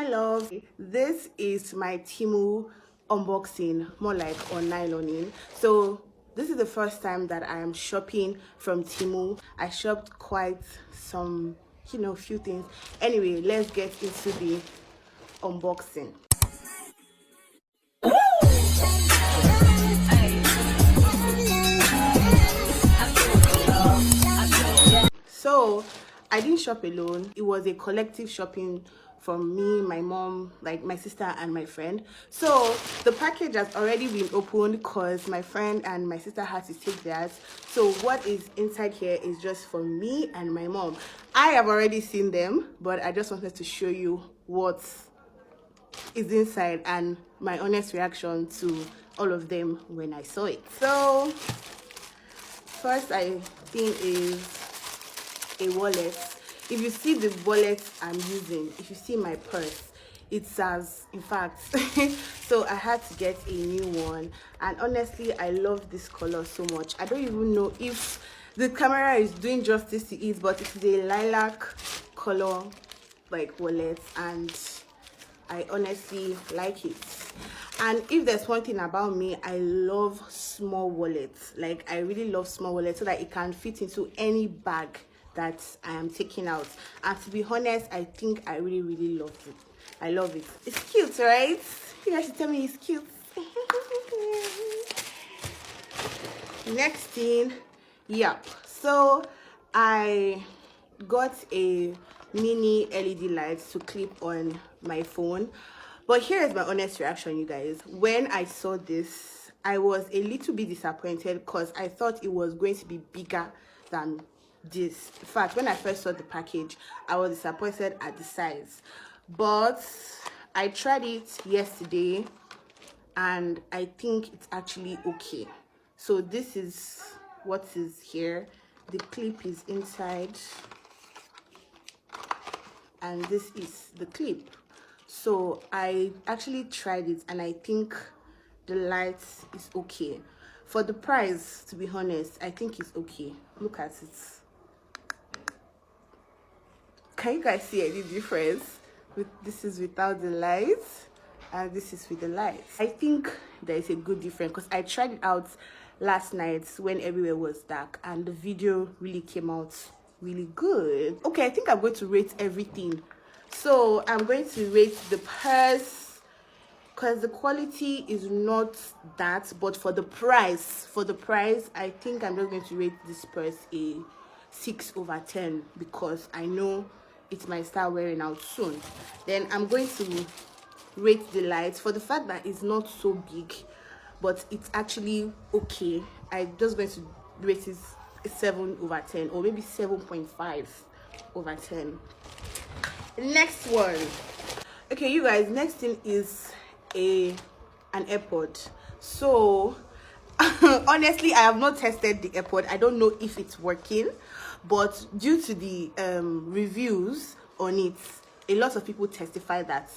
my love, this is my Temu unboxing, more like on nyloning. So this is the first time that I am shopping from Temu. I shopped quite some, few things. Anyway, let's get into the unboxing. So I didn't shop alone. It was a collective shopping from me, my mom, like my sister and my friend. So the package has already been opened because my friend and my sister had to take theirs. So what is inside here is just for me and my mom. I have already seen them, but I just wanted to show you what is inside and my honest reaction to all of them when I saw it. So first I think is a wallet. If you see the wallet I'm using, if you see my purse, it says, in fact, so I had to get a new one, and honestly I love this color so much. I don't even know if the camera is doing justice to it, but it is a lilac color like wallet, and I honestly like it. And if there's one thing about me, I love small wallets. Like, I really love small wallets so that it can fit into any bag that I am taking out. And to be honest, I think I really love it. I love it. It's cute, right? You guys should tell me it's cute. Next thing, yep. So I got a mini LED light to clip on my phone. But here is my honest reaction, you guys. When I saw this, I was a little bit disappointed because I thought it was going to be bigger than this. In fact, when I first saw the package, I was disappointed at the size. But I tried it yesterday and I think it's actually okay. So this is what is here. The clip is inside and this is the clip. So I actually tried it and I think the light is okay. For the price, to be honest, I think it's okay. Look at it. Can you guys see any difference? This is without the lights and this is with the lights. I think there is a good difference because I tried it out last night when everywhere was dark and the video really came out really good. Okay, I think I'm going to rate everything. So I'm going to rate the purse because the quality is not that, but for the price, I think I'm just going to rate this purse a 6/10 because I know it might start wearing out soon. Then I'm going to rate the lights for the fact that it's not so big, but it's actually okay. I'm just going to rate it 7/10 or maybe 7.5/10. Next one. Okay, you guys, next thing is an AirPod. So honestly, I have not tested the AirPod. I don't know if it's working, but due to the reviews on it, a lot of people testify that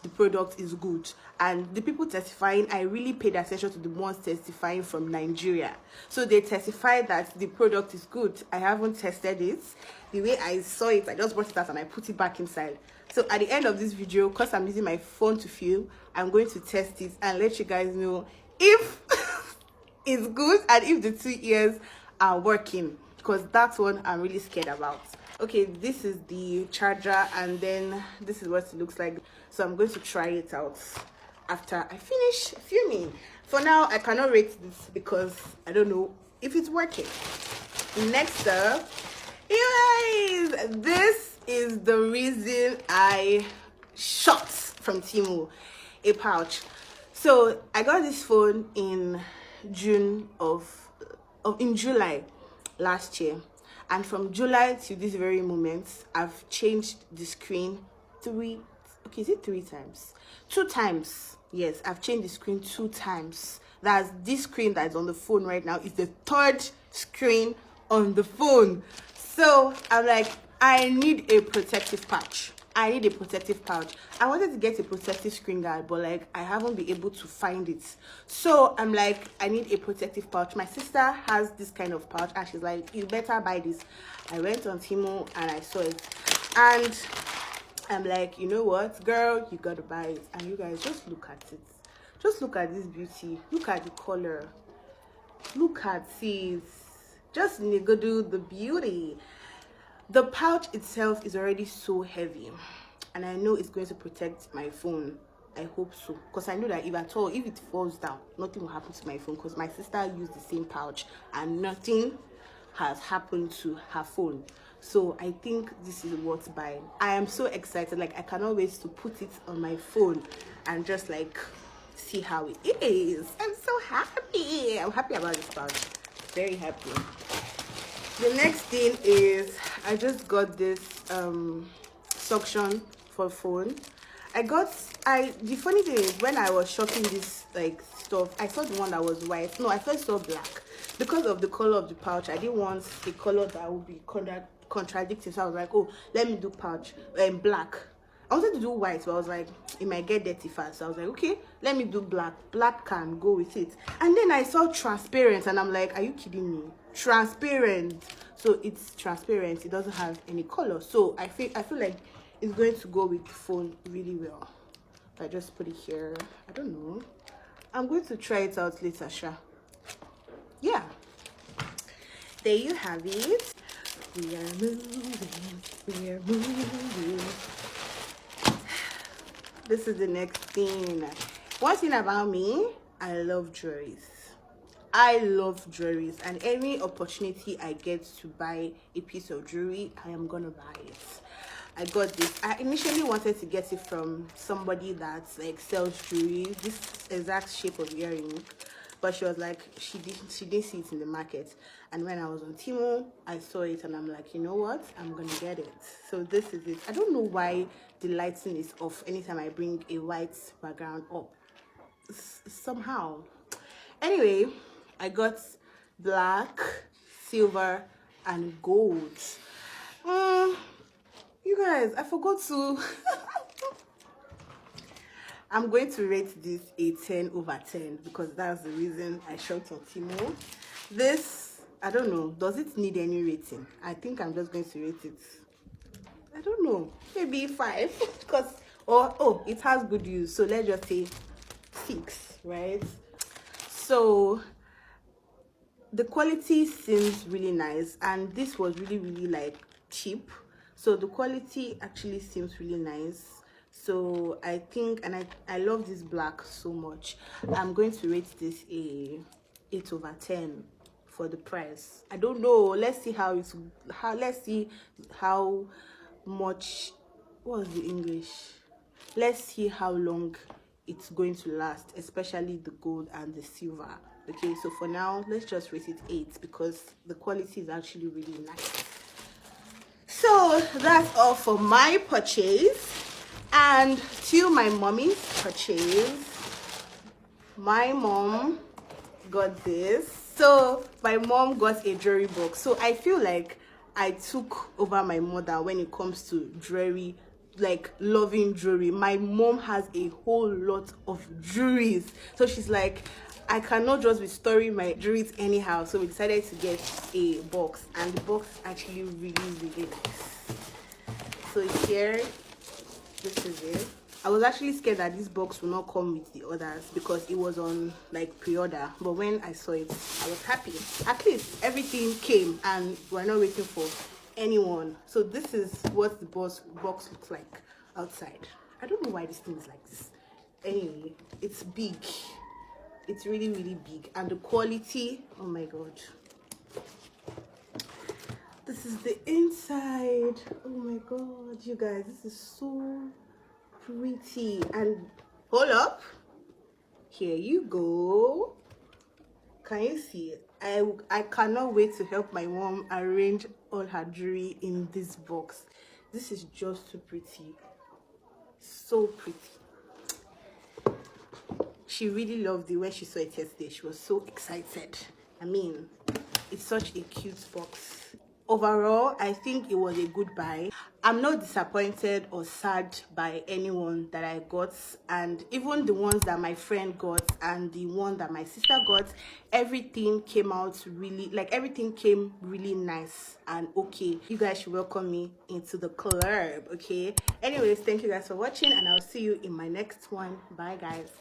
the product is good, and the people testifying, I really paid attention to the ones testifying from Nigeria. So they testify that the product is good. I haven't tested it. The way I saw it, I just brought it out and I put it back inside. So at the end of this video, because I'm using my phone to film, I'm going to test it and let you guys know if it's good and if the 2 ears are working, because that's one I'm really scared about. Okay, this is the charger and then this is what it looks like. So I'm going to try it out after I finish filming. For now, I cannot rate this because I don't know if it's working. Next up, you guys, this is the reason I shot from Temu, a pouch. So I got this phone in July last year, and from July to this very moment I've changed the screen two times. Yes, I've changed the screen 2 times. That's this screen that's on the phone right now is the 3rd screen on the phone. So I'm like, I need a protective pouch. I wanted to get a protective screen guard, but like I haven't been able to find it. So I'm like, I need a protective pouch. My sister has this kind of pouch and she's like, you better buy this. I went on Temu and I saw it, and I'm like, you know what, girl, you gotta buy it. And you guys, just look at it. Just look at this beauty. Look at the color. Look at it. Just nigga the beauty. The pouch itself is already so heavy, and I know it's going to protect my phone. I hope so, because I know that if it falls down, nothing will happen to my phone, because my sister used the same pouch and nothing has happened to her phone. So I think this is worth buying. I am so excited. Like, I cannot wait to put it on my phone and just like see how it is. I'm so happy. I'm happy about this pouch. Very happy. The next thing is, I just got this suction for phone. The funny thing is, when I was shopping this like stuff, I saw the one that was white. No, I first saw black. Because of the color of the pouch, I didn't want a color that would be contradicting. So I was like, oh, let me do pouch black. I wanted to do white, but I was like, it might get dirty fast. So I was like, okay, let me do black. Black can go with it. And then I saw transparent, and I'm like, are you kidding me? Transparent. So it's transparent. It doesn't have any color. So I feel like it's going to go with the phone really well. I just put it here. I don't know. I'm going to try it out later, Sha. Yeah. There you have it. We are moving. We are moving. This is the next thing. One thing about me, I love jewelries. I love jewelries, and any opportunity I get to buy a piece of jewelry, I am gonna buy it. I got this. I initially wanted to get it from somebody that like sells jewelry, this exact shape of earring, but she was like, she didn't see it in the market. And when I was on Temu, I saw it, and I'm like, you know what, I'm gonna get it. So this is it. I don't know why the lighting is off anytime I bring a white background up. Somehow. Anyway, I got black, silver, and gold. You guys, I forgot to I'm going to rate this a 10 over 10, because that's the reason I shopped on Temu. This, I don't know, does it need any rating? I think I'm just going to rate it, I don't know, maybe 5, because it has good use, so let's just say 6, right? So the quality seems really nice, and this was really like cheap, so the quality actually seems really nice. So I think, and I love this black so much, I'm going to rate this a 8 over 10 for the price. I don't know, let's see let's see how much, what was the English, let's see how long it's going to last, especially the gold and the silver. Okay, so for now, let's just rate it 8, because the quality is actually really nice. So that's all for my purchase. And to my mommy's purchase, my mom got this. So my mom got a jewelry box. So I feel like I took over my mother when it comes to jewelry, like loving jewelry. My mom has a whole lot of jewelries, so she's like, I cannot just be storing my jewelries anyhow. So we decided to get a box, and the box is actually really nice. So here, this is it. I was actually scared that this box will not come with the others, because it was on like pre-order, but when I saw it, I was happy. At least everything came, and we're not waiting for anyone. So this is what the box looks like outside. I don't know why this thing is like this. Anyway, it's big. It's really big, and the quality, oh my god. This is the inside. Oh my god, you guys, this is so pretty. And hold up, here you go. Can you see it? I cannot wait to help my mom arrange all her jewelry in this box. This is just so pretty, so pretty. She really loved it when she saw it yesterday. She was so excited. I mean, it's such a cute box. Overall, I think it was a good buy. I'm not disappointed or sad by anyone that I got, and even the ones that my friend got and the one that my sister got, everything came out really, like everything came really nice and okay. You guys should welcome me into the club, okay? Anyways, thank you guys for watching, and I'll see you in my next one. Bye guys.